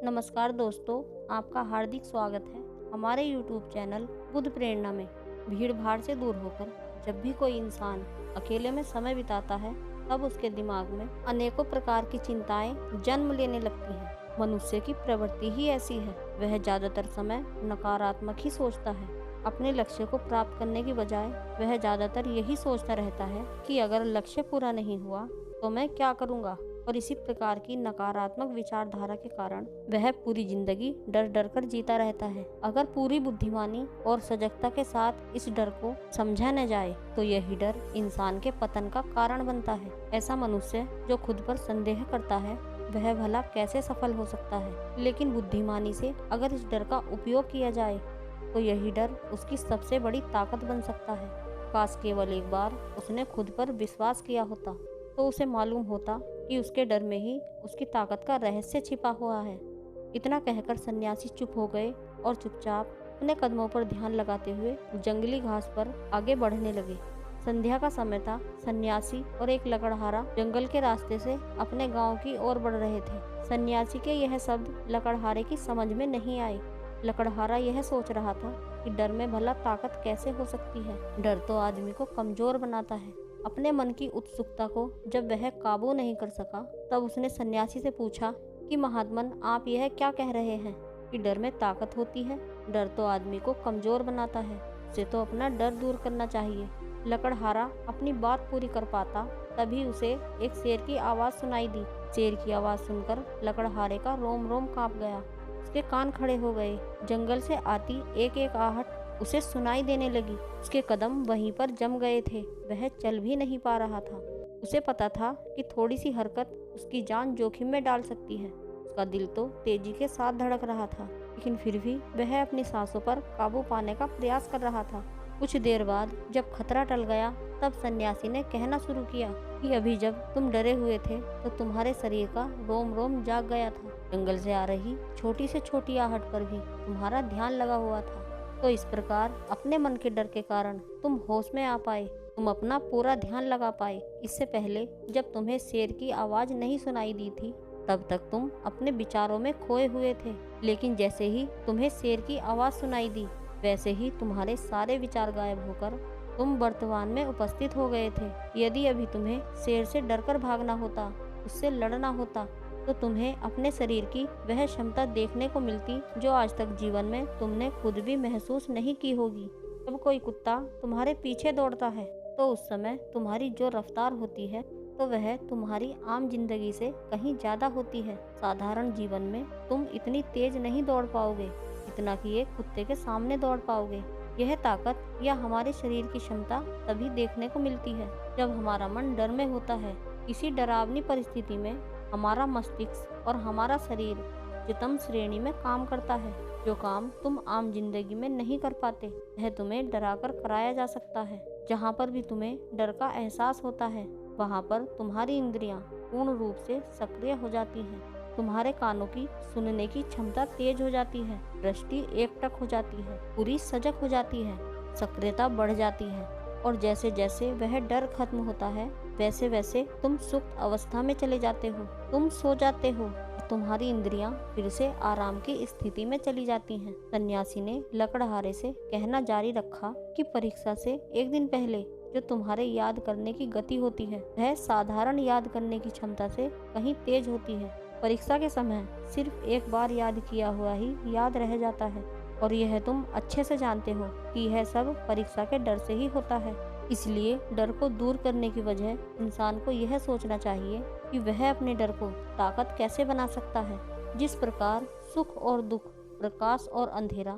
नमस्कार दोस्तों, आपका हार्दिक स्वागत है हमारे YouTube चैनल बुद्ध प्रेरणा में। भीड़ भाड़ से दूर होकर जब भी कोई इंसान अकेले में समय बिताता है, तब उसके दिमाग में अनेकों प्रकार की चिंताएं जन्म लेने लगती हैं। मनुष्य की प्रवृत्ति ही ऐसी है, वह ज्यादातर समय नकारात्मक ही सोचता है। अपने लक्ष्य को प्राप्त करने की बजाय वह ज्यादातर यही सोचता रहता है कि अगर लक्ष्य पूरा नहीं हुआ तो मैं क्या करूँगा। और इसी प्रकार की नकारात्मक विचारधारा के कारण वह पूरी जिंदगी डर डर कर जीता रहता है। अगर पूरी बुद्धिमानी और सजगता के साथ इस डर को समझा न जाए तो यही डर इंसान के पतन का कारण बनता है। ऐसा मनुष्य जो खुद पर संदेह करता है, वह भला कैसे सफल हो सकता है। लेकिन बुद्धिमानी से अगर इस डर का उपयोग किया जाए तो यही डर उसकी सबसे बड़ी ताकत बन सकता है। काश केवल एक बार उसने खुद पर विश्वास किया होता तो उसे मालूम होता कि उसके डर में ही उसकी ताकत का रहस्य छिपा हुआ है। इतना कहकर सन्यासी चुप हो गए और चुपचाप अपने कदमों पर ध्यान लगाते हुए जंगली घास पर आगे बढ़ने लगे। संध्या का समय था। सन्यासी और एक लकड़हारा जंगल के रास्ते से अपने गांव की ओर बढ़ रहे थे। सन्यासी के यह शब्द लकड़हारे की समझ में नहीं आए। लकड़हारा यह सोच रहा था कि डर में भला ताकत कैसे हो सकती है। डर तो आदमी को कमजोर बनाता है। अपने मन की उत्सुकता को जब वह काबू नहीं कर सका, तब उसने सन्यासी से पूछा कि महात्मन, आप यह क्या कह रहे हैं कि डर में ताकत होती है? डर तो आदमी को कमजोर बनाता है, उसे तो अपना डर दूर करना चाहिए। लकड़हारा अपनी बात पूरी कर पाता तभी उसे एक शेर की आवाज सुनाई दी। शेर की आवाज सुनकर लकड़हारे का रोम रोम कांप गया। उसके कान खड़े हो गए। जंगल से आती एक एक आहट उसे सुनाई देने लगी। उसके कदम वहीं पर जम गए थे। वह चल भी नहीं पा रहा था। उसे पता था कि थोड़ी सी हरकत उसकी जान जोखिम में डाल सकती है। उसका दिल तो तेजी के साथ धड़क रहा था, लेकिन फिर भी वह अपनी सांसों पर काबू पाने का प्रयास कर रहा था। कुछ देर बाद जब खतरा टल गया, तब सन्यासी ने कहना शुरू किया कि अभी जब तुम डरे हुए थे तो तुम्हारे शरीर का रोम रोम जाग गया था। जंगल से आ रही छोटी से छोटी आहट पर भी तुम्हारा ध्यान लगा हुआ था। तो इस प्रकार अपने मन के डर के कारण तुम होश में आ पाए, तुम अपना पूरा ध्यान लगा पाए। इससे पहले जब तुम्हें शेर की आवाज नहीं सुनाई दी थी, तब तक तुम अपने विचारों में खोए हुए थे। लेकिन जैसे ही तुम्हें शेर की आवाज सुनाई दी, वैसे ही तुम्हारे सारे विचार गायब होकर तुम वर्तमान में उपस्थित हो गए थे। यदि अभी तुम्हें शेर से डरकर भागना होता, उससे लड़ना होता, तो तुम्हें अपने शरीर की वह क्षमता देखने को मिलती जो आज तक जीवन में तुमने खुद भी महसूस नहीं की होगी। जब कोई कुत्ता तुम्हारे पीछे दौड़ता है तो उस समय तुम्हारी जो रफ्तार होती है तो वह तुम्हारी आम जिंदगी से कहीं ज्यादा होती है। साधारण जीवन में तुम इतनी तेज नहीं दौड़ पाओगे जितना कि एक कुत्ते के सामने दौड़ पाओगे। यह ताकत या हमारे शरीर की क्षमता तभी देखने को मिलती है जब हमारा मन डर में होता है। किसी डरावनी परिस्थिति में हमारा मस्तिष्क और हमारा शरीर उच्चतम श्रेणी में काम करता है। जो काम तुम आम जिंदगी में नहीं कर पाते, वह तुम्हें डराकर कराया जा सकता है। जहाँ पर भी तुम्हें डर का एहसास होता है, वहाँ पर तुम्हारी इंद्रियां पूर्ण रूप से सक्रिय हो जाती हैं। तुम्हारे कानों की सुनने की क्षमता तेज हो जाती है, दृष्टि एकटक हो जाती है, पूरी सजग हो जाती है, सक्रियता बढ़ जाती है। और जैसे जैसे वह डर खत्म होता है, वैसे वैसे तुम सुप्त अवस्था में चले जाते हो, तुम सो जाते हो। तुम्हारी इंद्रियां फिर से आराम की स्थिति में चली जाती हैं। सन्यासी ने लकड़हारे से कहना जारी रखा कि परीक्षा से एक दिन पहले जो तुम्हारे याद करने की गति होती है, वह साधारण याद करने की क्षमता से कहीं तेज होती है। परीक्षा के समय सिर्फ एक बार याद किया हुआ ही याद रह जाता है, और यह तुम अच्छे से जानते हो कि यह सब परीक्षा के डर से ही होता है। इसलिए डर को दूर करने की वजह इंसान को यह सोचना चाहिए कि वह अपने डर को ताकत कैसे बना सकता है। जिस प्रकार सुख और दुख, प्रकाश और अंधेरा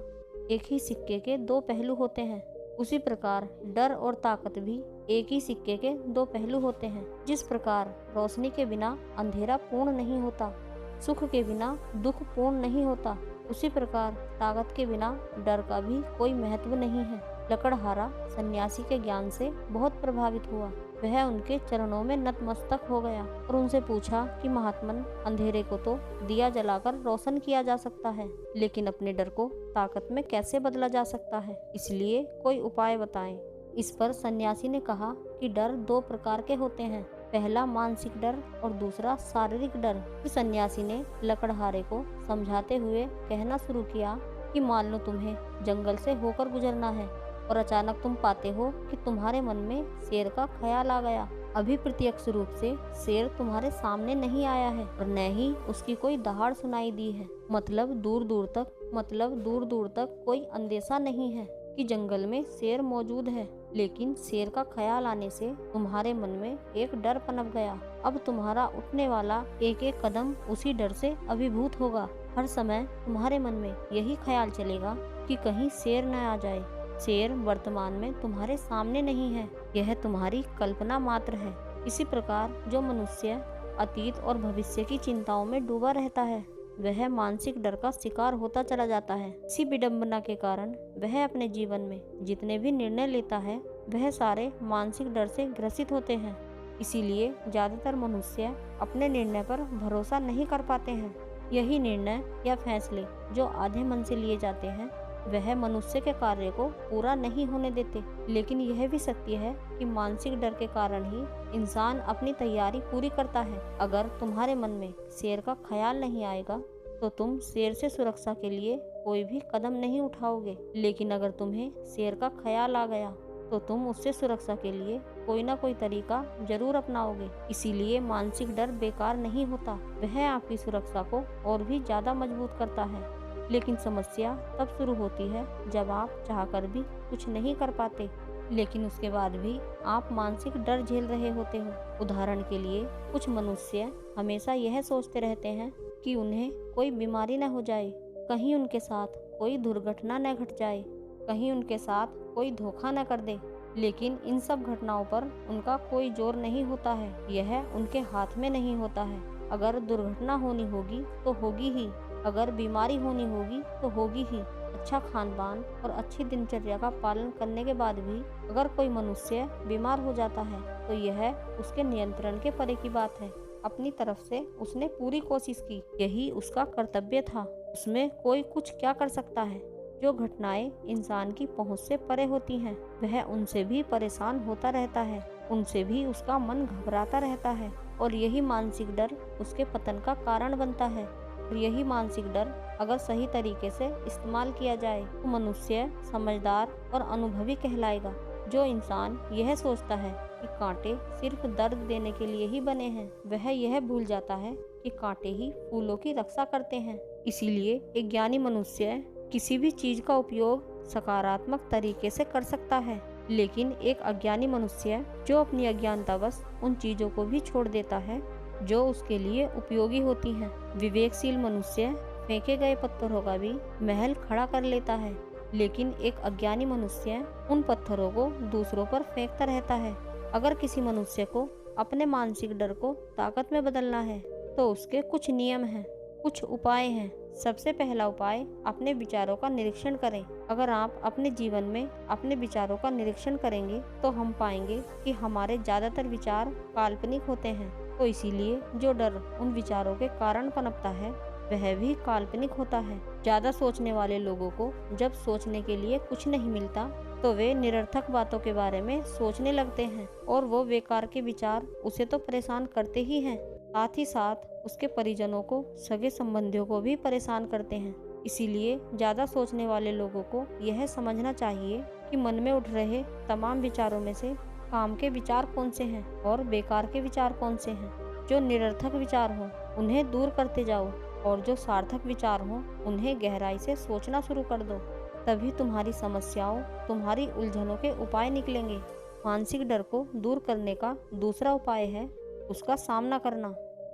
एक ही सिक्के के दो पहलू होते हैं, उसी प्रकार डर और ताकत भी एक ही सिक्के के दो पहलू होते हैं। जिस प्रकार रोशनी के बिना अंधेरा पूर्ण नहीं होता, सुख के बिना दुख पूर्ण नहीं होता, उसी प्रकार ताकत के बिना डर का भी कोई महत्व नहीं है। लकड़हारा सन्यासी के ज्ञान से बहुत प्रभावित हुआ। वह उनके चरणों में नतमस्तक हो गया और उनसे पूछा कि महात्मन, अंधेरे को तो दिया जलाकर रोशन किया जा सकता है, लेकिन अपने डर को ताकत में कैसे बदला जा सकता है? इसलिए कोई उपाय बताएं। इस पर सन्यासी ने कहा कि डर दो प्रकार के होते हैं, पहला मानसिक डर और दूसरा शारीरिक डर। फिर सन्यासी ने लकड़हारे को समझाते हुए कहना शुरू किया कि मान लो तुम्हें जंगल से होकर गुजरना है और अचानक तुम पाते हो कि तुम्हारे मन में शेर का ख्याल आ गया। अभी प्रत्यक्ष रूप से शेर तुम्हारे सामने नहीं आया है और न ही उसकी कोई दहाड़ सुनाई दी है। मतलब दूर दूर तक कोई अंदेशा नहीं है कि जंगल में शेर मौजूद है, लेकिन शेर का ख्याल आने से तुम्हारे मन में एक डर पनप गया। अब तुम्हारा उठने वाला एक एक कदम उसी डर से अभिभूत होगा। हर समय तुम्हारे मन में यही ख्याल चलेगा कि कहीं शेर न आ जाए। शेर वर्तमान में तुम्हारे सामने नहीं है, यह तुम्हारी कल्पना मात्र है। इसी प्रकार जो मनुष्य अतीत और भविष्य की चिंताओं में डूबा रहता है, वह मानसिक डर का शिकार होता चला जाता है। इसी विडंबना के कारण वह अपने जीवन में जितने भी निर्णय लेता है, वह सारे मानसिक डर से ग्रसित होते हैं। इसीलिए ज्यादातर मनुष्य अपने निर्णय पर भरोसा नहीं कर पाते हैं। यही निर्णय या फैसले जो आधे मन से लिए जाते हैं, वह मनुष्य के कार्य को पूरा नहीं होने देते। लेकिन यह भी सत्य है कि मानसिक डर के कारण ही इंसान अपनी तैयारी पूरी करता है। अगर तुम्हारे मन में शेर का ख्याल नहीं आएगा तो तुम शेर से सुरक्षा के लिए कोई भी कदम नहीं उठाओगे। लेकिन अगर तुम्हें शेर का ख्याल आ गया तो तुम उससे सुरक्षा के लिए कोई ना कोई तरीका जरूर अपनाओगे। इसीलिए मानसिक डर बेकार नहीं होता, वह आपकी सुरक्षा को और भी ज्यादा मजबूत करता है। लेकिन समस्या तब शुरू होती है जब आप चाहकर भी कुछ नहीं कर पाते, लेकिन उसके बाद भी आप मानसिक डर झेल रहे होते हो। उदाहरण के लिए कुछ मनुष्य हमेशा यह सोचते रहते हैं कि उन्हें कोई बीमारी न हो जाए, कहीं उनके साथ कोई दुर्घटना न घट जाए, कहीं उनके साथ कोई धोखा न कर दे। लेकिन इन सब घटनाओं पर उनका कोई जोर नहीं होता है, यह उनके हाथ में नहीं होता है। अगर दुर्घटना होनी होगी तो होगी ही, अगर बीमारी होनी होगी तो होगी ही। अच्छा खान पान और अच्छी दिनचर्या का पालन करने के बाद भी अगर कोई मनुष्य बीमार हो जाता है तो यह उसके नियंत्रण के परे की बात है। अपनी तरफ से उसने पूरी कोशिश की, यही उसका कर्तव्य था, उसमें कोई कुछ क्या कर सकता है। जो घटनाएं इंसान की पहुंच से परे होती हैं, वह उनसे भी परेशान होता रहता है, उनसे भी उसका मन घबराता रहता है और यही मानसिक डर उसके पतन का कारण बनता है। और यही मानसिक डर अगर सही तरीके से इस्तेमाल किया जाए तो मनुष्य समझदार और अनुभवी कहलाएगा। जो इंसान यह सोचता है कि कांटे सिर्फ दर्द देने के लिए ही बने हैं, वह यह भूल जाता है कि कांटे ही फूलों की रक्षा करते हैं। इसीलिए एक ज्ञानी मनुष्य किसी भी चीज का उपयोग सकारात्मक तरीके से कर सकता है, लेकिन एक अज्ञानी मनुष्य जो अपनी अज्ञानतावश उन चीजों को भी छोड़ देता है जो उसके लिए उपयोगी होती हैं। विवेकशील मनुष्य फेंके गए पत्थरों का भी महल खड़ा कर लेता है, लेकिन एक अज्ञानी मनुष्य उन पत्थरों को दूसरों पर फेंकता रहता है। अगर किसी मनुष्य को अपने मानसिक डर को ताकत में बदलना है तो उसके कुछ नियम हैं, कुछ उपाय हैं। सबसे पहला उपाय, अपने विचारों का निरीक्षण करें। अगर आप अपने जीवन में अपने विचारों का निरीक्षण करेंगे तो हम पाएंगे कि हमारे ज्यादातर विचार काल्पनिक होते हैं। तो इसीलिए जो डर उन विचारों के कारण पनपता है वह भी काल्पनिक होता है। ज्यादा सोचने वाले लोगों को जब सोचने के लिए कुछ नहीं मिलता तो वे निरर्थक बातों के बारे में सोचने लगते हैं और वो बेकार के विचार उसे तो परेशान करते ही हैं, साथ ही साथ उसके परिजनों को, सगे संबंधियों को भी परेशान करते हैं। इसीलिए ज्यादा सोचने वाले लोगों को यह समझना चाहिए कि मन में उठ रहे तमाम विचारों में से काम के विचार कौन से हैं और बेकार के विचार कौन से हैं। जो निरर्थक विचार हो उन्हें दूर करते जाओ और जो सार्थक विचार हो उन्हें गहराई से सोचना शुरू कर दो। तभी तुम्हारी समस्याओं, तुम्हारी उलझनों के उपाय निकलेंगे। मानसिक डर को दूर करने का दूसरा उपाय है उसका सामना करना।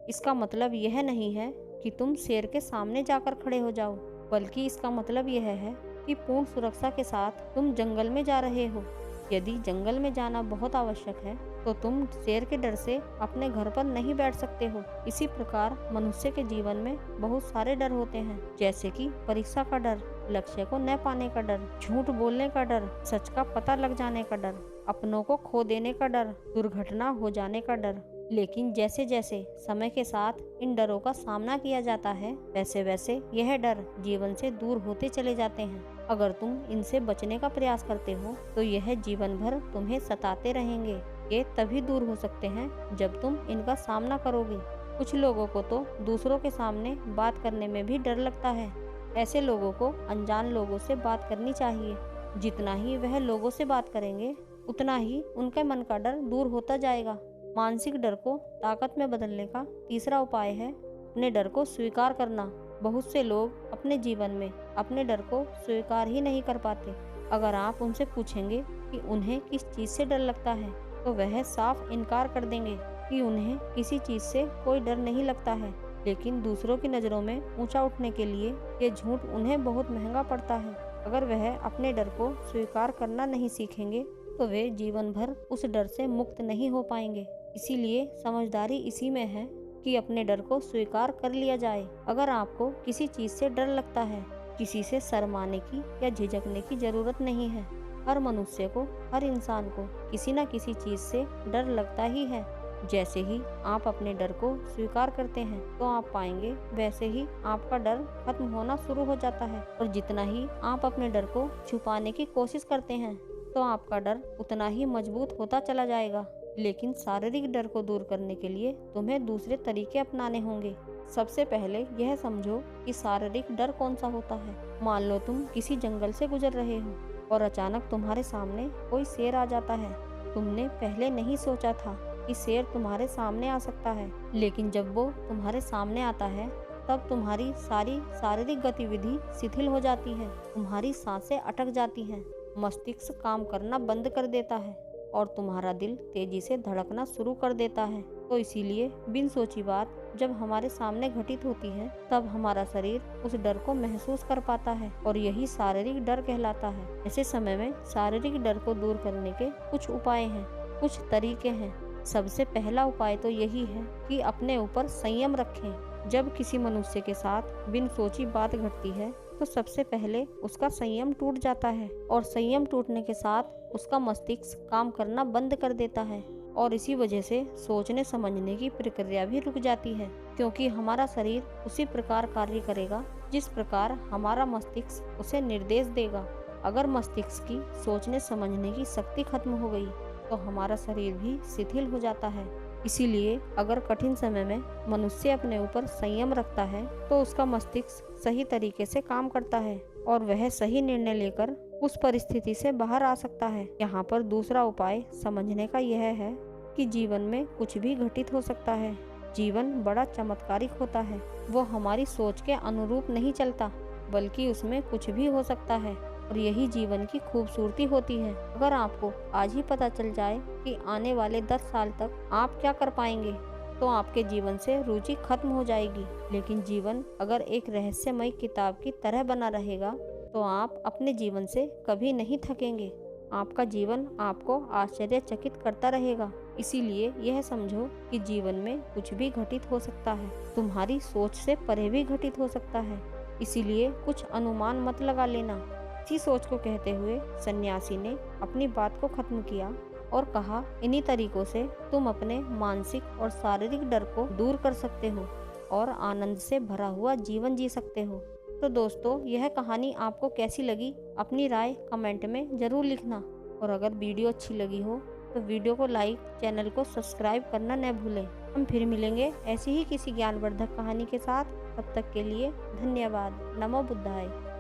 इसका मतलब यह नहीं है कि तुम शेर के सामने जाकर खड़े हो जाओ, बल्कि इसका मतलब यह है कि पूर्ण सुरक्षा के साथ तुम जंगल में जा रहे हो। यदि जंगल में जाना बहुत आवश्यक है तो तुम शेर के डर से अपने घर पर नहीं बैठ सकते हो। इसी प्रकार मनुष्य के जीवन में बहुत सारे डर होते हैं, जैसे कि परीक्षा का डर, लक्ष्य को न पाने का डर, झूठ बोलने का डर, सच का पता लग जाने का डर, अपनों को खो देने का डर, दुर्घटना हो जाने का डर। लेकिन जैसे जैसे समय के साथ इन डरों का सामना किया जाता है, वैसे वैसे यह डर जीवन से दूर होते चले जाते हैं। अगर तुम इनसे बचने का प्रयास करते हो तो यह जीवन भर तुम्हें सताते रहेंगे। ये तभी दूर हो सकते हैं जब तुम इनका सामना करोगे। कुछ लोगों को तो दूसरों के सामने बात करने में भी डर लगता है। ऐसे लोगों को अनजान लोगों से बात करनी चाहिए। जितना ही वह लोगों से बात करेंगे, उतना ही उनके मन का डर दूर होता जाएगा। मानसिक डर को ताकत में बदलने का तीसरा उपाय है अपने डर को स्वीकार करना। बहुत से लोग अपने जीवन में अपने डर को स्वीकार ही नहीं कर पाते। अगर आप उनसे पूछेंगे कि उन्हें किस चीज़ से डर लगता है, तो वह साफ इनकार कर देंगे कि उन्हें किसी चीज़ से कोई डर नहीं लगता है। लेकिन दूसरों की नज़रों में ऊंचा उठने के लिए ये झूठ उन्हें बहुत महंगा पड़ता है। अगर वह अपने डर को स्वीकार करना नहीं सीखेंगे, तो वे जीवन भर उस डर से मुक्त नहीं हो पाएंगे। इसीलिए समझदारी इसी में है कि अपने डर को स्वीकार कर लिया जाए। अगर आपको किसी चीज़ से डर लगता है, किसी से शर्माने की या झिझकने की जरूरत नहीं है। हर मनुष्य को, हर इंसान को किसी न किसी चीज़ से डर लगता ही है। जैसे ही आप अपने डर को स्वीकार करते हैं, तो आप पाएंगे वैसे ही आपका डर खत्म होना शुरू हो जाता है। और जितना ही आप अपने डर को छुपाने की कोशिश करते हैं, तो आपका डर उतना ही मजबूत होता चला जाएगा। लेकिन शारीरिक डर को दूर करने के लिए तुम्हें दूसरे तरीके अपनाने होंगे। सबसे पहले यह समझो कि शारीरिक डर कौन सा होता है। मान लो तुम किसी जंगल से गुजर रहे हो और अचानक तुम्हारे सामने कोई शेर आ जाता है। तुमने पहले नहीं सोचा था कि शेर तुम्हारे सामने आ सकता है, लेकिन जब वो तुम्हारे सामने आता है, तब तुम्हारी सारी शारीरिक गतिविधि शिथिल हो जाती है। तुम्हारी सांसें अटक जाती हैं, मस्तिष्क काम करना बंद कर देता है और तुम्हारा दिल तेजी से धड़कना शुरू कर देता है। तो इसीलिए बिन सोची बात जब हमारे सामने घटित होती है, तब हमारा शरीर उस डर को महसूस कर पाता है और यही शारीरिक डर कहलाता है। ऐसे समय में शारीरिक डर को दूर करने के कुछ उपाय हैं, कुछ तरीके हैं। सबसे पहला उपाय तो यही है कि अपने ऊपर संयम रखें। जब किसी मनुष्य के साथ बिन सोची बात घटती है, तो सबसे पहले उसका संयम टूट जाता है और संयम टूटने के साथ उसका मस्तिष्क काम करना बंद कर देता है और इसी वजह से सोचने समझने की प्रक्रिया भी रुक जाती है, क्योंकि हमारा शरीर उसी प्रकार कार्य करेगा जिस प्रकार हमारा मस्तिष्क उसे निर्देश देगा। अगर मस्तिष्क की सोचने समझने की शक्ति खत्म हो गई, तो हमारा शरीर भी शिथिल हो जाता है। इसीलिए अगर कठिन समय में मनुष्य अपने ऊपर संयम रखता है, तो उसका मस्तिष्क सही तरीके से काम करता है और वह सही निर्णय लेकर उस परिस्थिति से बाहर आ सकता है। यहाँ पर दूसरा उपाय समझने का यह है कि जीवन में कुछ भी घटित हो सकता है। जीवन बड़ा चमत्कारिक होता है। वो हमारी सोच के अनुरूप नहीं चलता, बल्कि उसमें कुछ भी हो सकता है और यही जीवन की खूबसूरती होती है। अगर आपको आज ही पता चल जाए कि आने वाले 10 साल तक आप क्या कर पाएंगे, तो आपके जीवन से रुचि खत्म हो जाएगी। लेकिन जीवन अगर एक रहस्यमय किताब की तरह बना रहेगा, तो आप अपने जीवन से कभी नहीं थकेंगे। आपका जीवन आपको आश्चर्यचकित करता रहेगा। इसीलिए यह समझो कि जीवन में कुछ भी घटित हो सकता है, तुम्हारी सोच से परे भी घटित हो सकता है। इसीलिए कुछ अनुमान मत लगा लेना। इसी सोच को कहते हुए सन्यासी ने अपनी बात को खत्म किया और कहा, इन्हीं तरीकों से तुम अपने मानसिक और शारीरिक डर को दूर कर सकते हो और आनंद से भरा हुआ जीवन जी सकते हो। तो दोस्तों, यह कहानी आपको कैसी लगी, अपनी राय कमेंट में ज़रूर लिखना। और अगर वीडियो अच्छी लगी हो तो वीडियो को लाइक, चैनल को सब्सक्राइब करना न भूलें। हम फिर मिलेंगे ऐसी ही किसी ज्ञानवर्धक कहानी के साथ। तब तक के लिए धन्यवाद। नमो बुद्धाय।